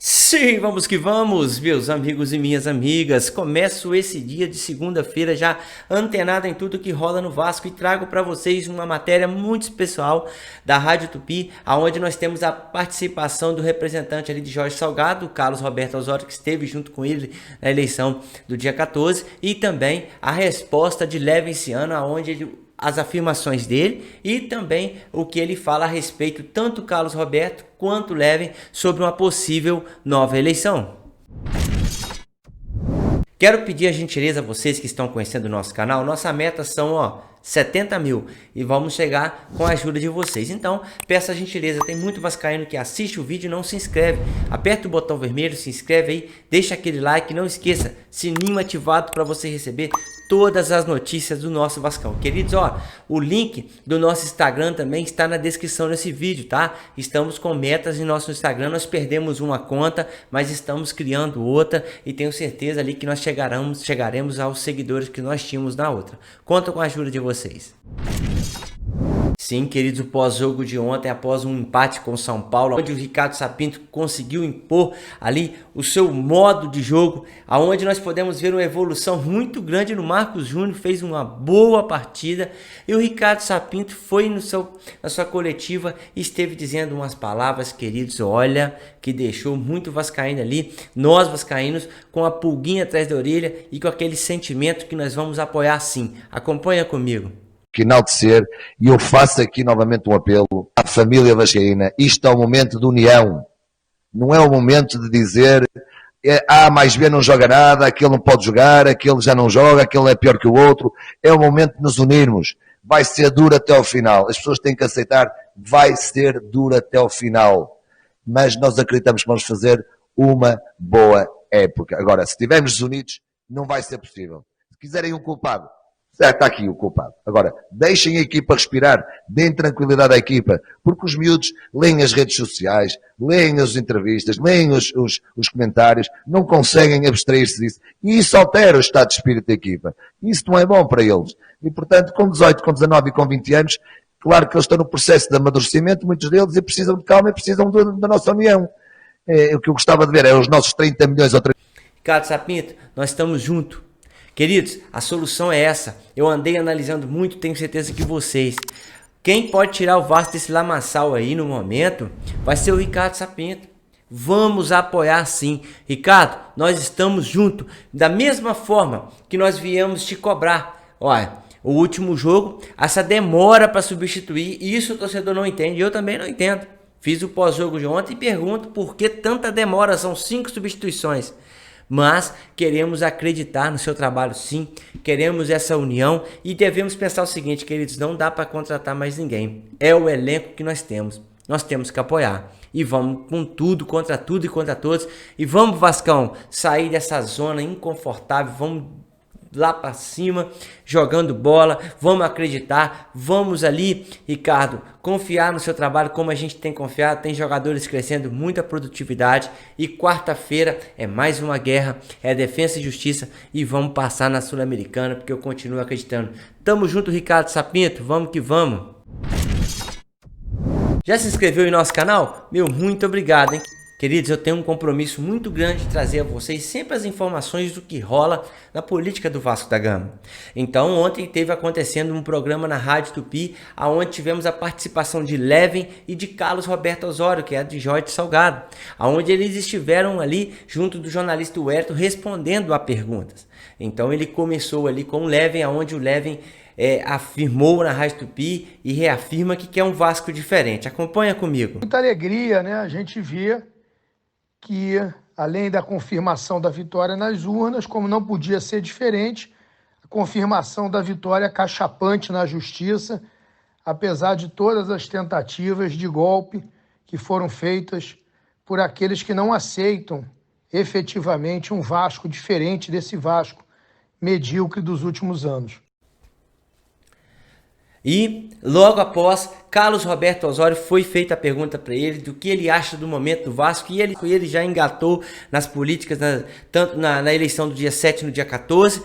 Sim, vamos que vamos, meus amigos e minhas amigas. Começo esse dia de segunda-feira já antenado em tudo que rola no Vasco e trago para vocês uma matéria muito especial da Rádio Tupi, aonde nós temos a participação do representante ali de Jorge Salgado, o Carlos Roberto Osório, que esteve junto com ele na eleição do dia 14, e também a resposta de Levenciano, aonde ele as afirmações dele e também o que ele fala a respeito, tanto Carlos Roberto quanto Leven, sobre uma possível nova eleição. Quero pedir a gentileza a vocês que estão conhecendo o nosso canal. Nossa meta são 70 mil e vamos chegar com a ajuda de vocês. Então, peço a gentileza, tem muito vascaíno que assiste o vídeo e não se inscreve. Aperta o botão vermelho, se inscreve aí, deixa aquele like, não esqueça, sininho ativado para você receber todas as notícias do nosso Vascão. Queridos, o link do nosso Instagram também está na descrição desse vídeo, tá? Estamos com metas em nosso Instagram, nós perdemos uma conta, mas estamos criando outra e tenho certeza ali que nós chegaremos aos seguidores que nós tínhamos na outra. Conto com a ajuda de vocês. Sim, queridos, o pós-jogo de ontem, após um empate com o São Paulo, onde o Ricardo Sapinto conseguiu impor ali o seu modo de jogo, aonde nós podemos ver uma evolução muito grande no Marcos Júnior, fez uma boa partida, e o Ricardo Sapinto foi na sua coletiva e esteve dizendo umas palavras, queridos, olha, que deixou muito vascaíno ali, nós vascaínos, com a pulguinha atrás da orelha e com aquele sentimento que nós vamos apoiar sim. Acompanha comigo. Que enaltecer, e eu faço aqui novamente um apelo à família vascaína. Isto é o momento de união, não é o momento de dizer A mais B não joga nada, aquele não pode jogar, aquele já não joga, aquele é pior que o outro. É o momento de nos unirmos, vai ser duro até ao final, as pessoas têm que aceitar, vai ser duro até ao final, mas nós acreditamos que vamos fazer uma boa época. Agora, se estivermos desunidos, não vai ser possível. Se quiserem um culpado, está aqui o culpado. Agora, deixem a equipa respirar, deem tranquilidade à equipa, porque os miúdos leem as redes sociais, leem as entrevistas, leem os comentários, não conseguem abstrair-se disso. E isso altera o estado de espírito da equipa. Isso não é bom para eles. E, portanto, com 18, com 19 e com 20 anos, claro que eles estão no processo de amadurecimento, muitos deles, e precisam de calma e precisam da nossa união. O que eu gostava de ver é os nossos 30 milhões ou 30... Ricardo Sapinto, nós estamos juntos. Queridos, a solução é essa. Eu andei analisando muito, tenho certeza que vocês. Quem pode tirar o Vasco desse lamaçal aí no momento vai ser o Ricardo Sapinto. Vamos apoiar sim. Ricardo, nós estamos juntos. Da mesma forma que nós viemos te cobrar. Olha, o último jogo, essa demora para substituir, isso o torcedor não entende. Eu também não entendo. Fiz o pós-jogo de ontem e pergunto por que tanta demora. São 5 substituições. Mas queremos acreditar no seu trabalho sim, queremos essa união e devemos pensar o seguinte, queridos, não dá para contratar mais ninguém, é o elenco que nós temos que apoiar e vamos com tudo, contra tudo e contra todos e vamos, Vascão, sair dessa zona inconfortável, vamos lá para cima, jogando bola, vamos acreditar, vamos ali, Ricardo, confiar no seu trabalho como a gente tem confiado, tem jogadores crescendo, muita produtividade e quarta-feira é mais uma guerra, é defesa e justiça e vamos passar na Sul-Americana porque eu continuo acreditando. Tamo junto, Ricardo Sapinto, vamos que vamos. Já se inscreveu em nosso canal? Meu, muito obrigado, hein? Queridos, eu tenho um compromisso muito grande de trazer a vocês sempre as informações do que rola na política do Vasco da Gama. Então, ontem teve acontecendo um programa na Rádio Tupi, onde tivemos a participação de Leven e de Carlos Roberto Osório, que é de Jorge Salgado, onde eles estiveram ali junto do jornalista Huerto respondendo a perguntas. Então, ele começou ali com o Leven, onde o Leven afirmou na Rádio Tupi e reafirma que quer um Vasco diferente. Acompanha comigo. Muita alegria, né? A gente vê que, além da confirmação da vitória nas urnas, como não podia ser diferente, a confirmação da vitória cachapante na justiça, apesar de todas as tentativas de golpe que foram feitas por aqueles que não aceitam efetivamente um Vasco diferente desse Vasco medíocre dos últimos anos. E logo após, Carlos Roberto Osório foi feita a pergunta para ele do que ele acha do momento do Vasco, e ele já engatou nas políticas, tanto na eleição do dia 7 e no dia 14.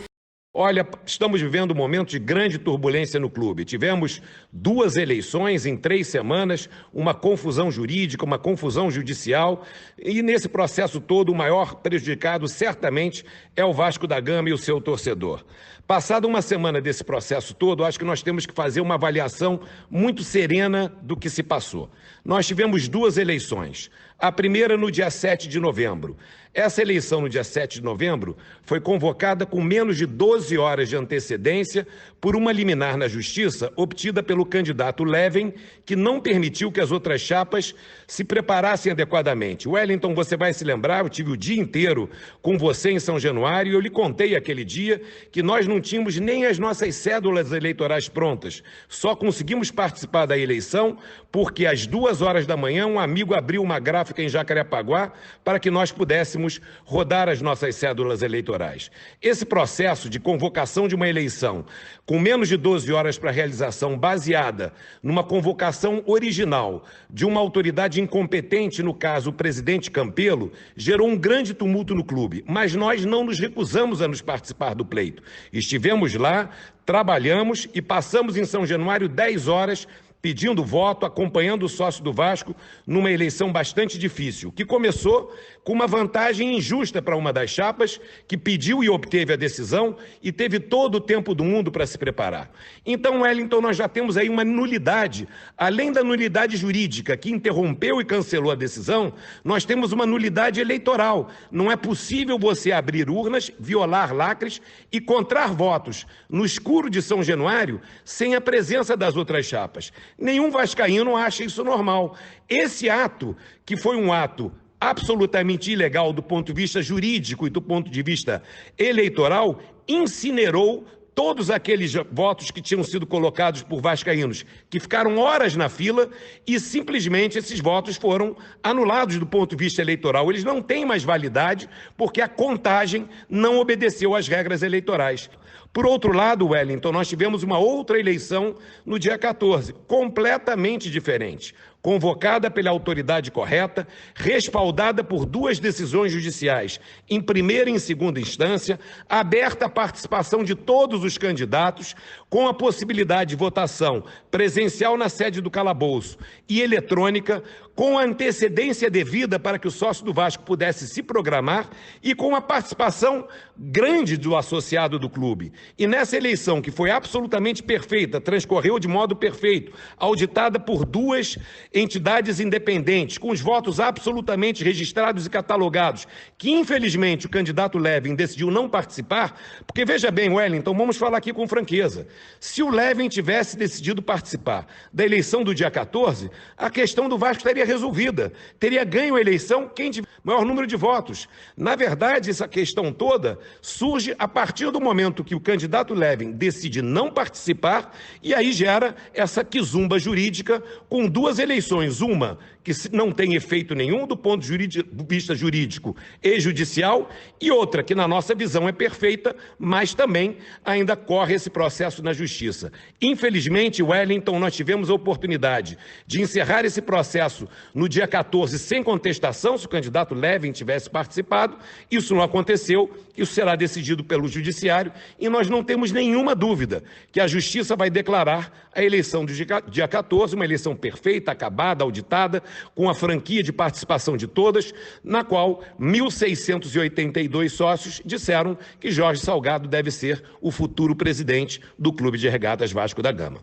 Olha, estamos vivendo um momento de grande turbulência no clube. Tivemos 2 eleições em 3 semanas, uma confusão jurídica, uma confusão judicial, e nesse processo todo o maior prejudicado certamente é o Vasco da Gama e o seu torcedor. Passada uma semana desse processo todo, acho que nós temos que fazer uma avaliação muito serena do que se passou. Nós tivemos 2 eleições. A primeira no dia 7 de novembro. Essa eleição no dia 7 de novembro foi convocada com menos de 12 horas de antecedência por uma liminar na Justiça obtida pelo candidato Levin, que não permitiu que as outras chapas se preparassem adequadamente. Wellington, você vai se lembrar, eu tive o dia inteiro com você em São Januário e eu lhe contei aquele dia que nós não tínhamos nem as nossas cédulas eleitorais prontas. Só conseguimos participar da eleição porque às 2 horas da manhã um amigo abriu uma gráfica em Jacarepaguá para que nós pudéssemos rodar as nossas cédulas eleitorais. Esse processo de convocação de uma eleição com menos de 12 horas para realização, baseada numa convocação original de uma autoridade incompetente, no caso o presidente Campelo, gerou um grande tumulto no clube, mas nós não nos recusamos a nos participar do pleito. Estivemos lá, trabalhamos e passamos em São Januário 10 horas pedindo voto, acompanhando o sócio do Vasco numa eleição bastante difícil, que começou com uma vantagem injusta para uma das chapas, que pediu e obteve a decisão e teve todo o tempo do mundo para se preparar. Então, Wellington, nós já temos aí uma nulidade. Além da nulidade jurídica, que interrompeu e cancelou a decisão, nós temos uma nulidade eleitoral. Não é possível você abrir urnas, violar lacres e encontrar votos no escuro de São Januário sem a presença das outras chapas. Nenhum vascaíno acha isso normal. Esse ato, que foi um ato absolutamente ilegal do ponto de vista jurídico e do ponto de vista eleitoral, incinerou todos aqueles votos que tinham sido colocados por vascaínos, que ficaram horas na fila e simplesmente esses votos foram anulados do ponto de vista eleitoral. Eles não têm mais validade porque a contagem não obedeceu às regras eleitorais. Por outro lado, Wellington, nós tivemos uma outra eleição no dia 14, completamente diferente, convocada pela autoridade correta, respaldada por 2 decisões judiciais, em primeira e em segunda instância, aberta a participação de todos os candidatos, com a possibilidade de votação presencial na sede do calabouço e eletrônica, com a antecedência devida para que o sócio do Vasco pudesse se programar e com a participação grande do associado do clube. E nessa eleição, que foi absolutamente perfeita, transcorreu de modo perfeito, auditada por 2 entidades independentes, com os votos absolutamente registrados e catalogados, que infelizmente o candidato Levin decidiu não participar, porque veja bem, Wellington, vamos falar aqui com franqueza, se o Levin tivesse decidido participar da eleição do dia 14, a questão do Vasco estaria resolvida, teria ganho a eleição quem tiver maior número de votos. Na verdade, essa questão toda surge a partir do momento que o candidato Levin decide não participar e aí gera essa quizumba jurídica com 2 eleições, uma que não tem efeito nenhum do ponto de vista jurídico e judicial e outra que na nossa visão é perfeita, mas também ainda corre esse processo na justiça. Infelizmente, Wellington, nós tivemos a oportunidade de encerrar esse processo no dia 14 sem contestação, se o candidato Levin tivesse participado, isso não aconteceu, isso será decidido pelo judiciário e nós não temos nenhuma dúvida que a justiça vai declarar a eleição do dia 14, uma eleição perfeita, acabada, auditada, com a franquia de participação de todas, na qual 1.682 sócios disseram que Jorge Salgado deve ser o futuro presidente do Clube de Regatas Vasco da Gama.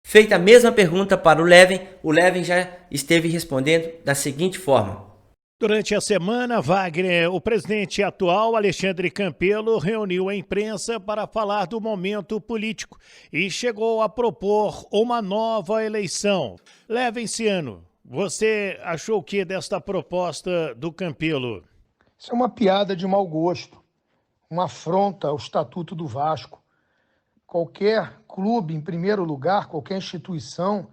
Feita a mesma pergunta para o Levin já esteve respondendo da seguinte forma. Durante a semana, Wagner, o presidente atual, Alexandre Campelo, reuniu a imprensa para falar do momento político e chegou a propor uma nova eleição. Levinciano, você achou o que desta proposta do Campelo? Isso é uma piada de mau gosto, uma afronta ao Estatuto do Vasco. Qualquer clube, em primeiro lugar, qualquer instituição,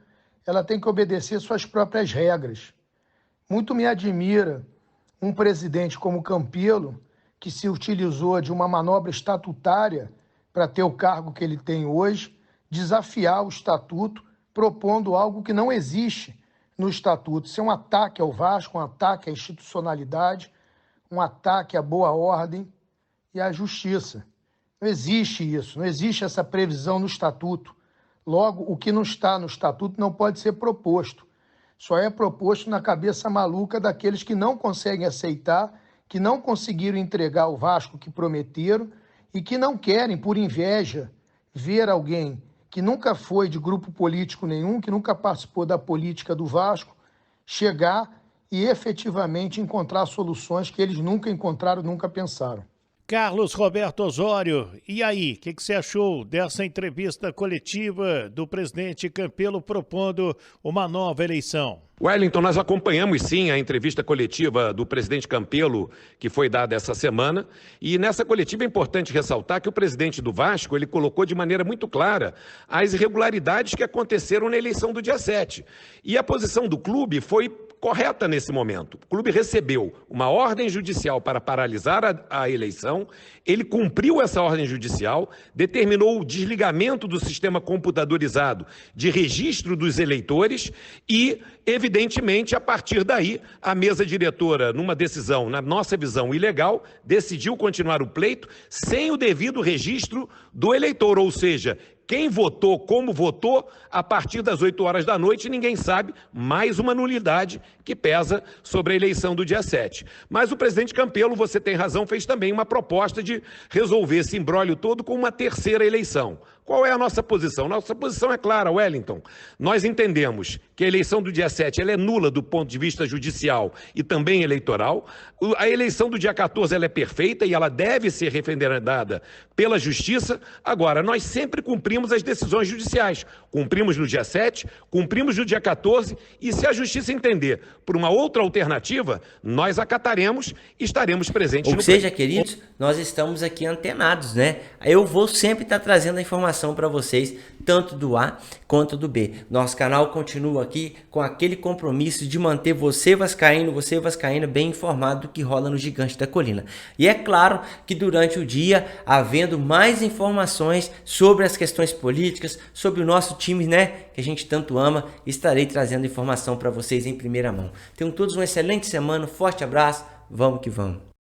ela tem que obedecer suas próprias regras. Muito me admira um presidente como Campelo, que se utilizou de uma manobra estatutária para ter o cargo que ele tem hoje, desafiar o estatuto, propondo algo que não existe no estatuto. Isso é um ataque ao Vasco, um ataque à institucionalidade, um ataque à boa ordem e à justiça. Não existe isso, não existe essa previsão no estatuto. Logo, o que não está no estatuto não pode ser proposto. Só é proposto na cabeça maluca daqueles que não conseguem aceitar, que não conseguiram entregar ao Vasco o que prometeram e que não querem, por inveja, ver alguém que nunca foi de grupo político nenhum, que nunca participou da política do Vasco, chegar e efetivamente encontrar soluções que eles nunca encontraram, nunca pensaram. Carlos Roberto Osório, e aí, o que você achou dessa entrevista coletiva do presidente Campelo propondo uma nova eleição? Wellington, nós acompanhamos sim a entrevista coletiva do presidente Campelo, que foi dada essa semana, e nessa coletiva é importante ressaltar que o presidente do Vasco, ele colocou de maneira muito clara as irregularidades que aconteceram na eleição do dia 7. E a posição do clube foi correta nesse momento. O clube recebeu uma ordem judicial para paralisar a eleição, ele cumpriu essa ordem judicial, determinou o desligamento do sistema computadorizado de registro dos eleitores e, evidentemente, a partir daí, a mesa diretora, numa decisão, na nossa visão, ilegal, decidiu continuar o pleito sem o devido registro do eleitor, ou seja, quem votou, como votou, a partir das 8 horas da noite, ninguém sabe, mais uma nulidade que pesa sobre a eleição do dia 7. Mas o presidente Campelo, você tem razão, fez também uma proposta de resolver esse imbróglio todo com uma terceira eleição. Qual é a nossa posição? Nossa posição é clara, Wellington. Nós entendemos que a eleição do dia 7 ela é nula do ponto de vista judicial e também eleitoral. A eleição do dia 14 ela é perfeita e ela deve ser referendada pela Justiça. Agora, nós sempre cumprimos as decisões judiciais. Cumprimos no dia 7, cumprimos no dia 14 e se a Justiça entender por uma outra alternativa, nós acataremos e estaremos presentes. Ou seja, queridos, nós estamos aqui antenados, né? Eu vou sempre estar trazendo a informação para vocês, tanto do A quanto do B. Nosso canal continua aqui com aquele compromisso de manter você vascaíno, bem informado do que rola no Gigante da Colina. E é claro que durante o dia, havendo mais informações sobre as questões políticas, sobre o nosso time, né, que a gente tanto ama, estarei trazendo informação para vocês em primeira mão. Tenham todos uma excelente semana, um forte abraço, vamos que vamos.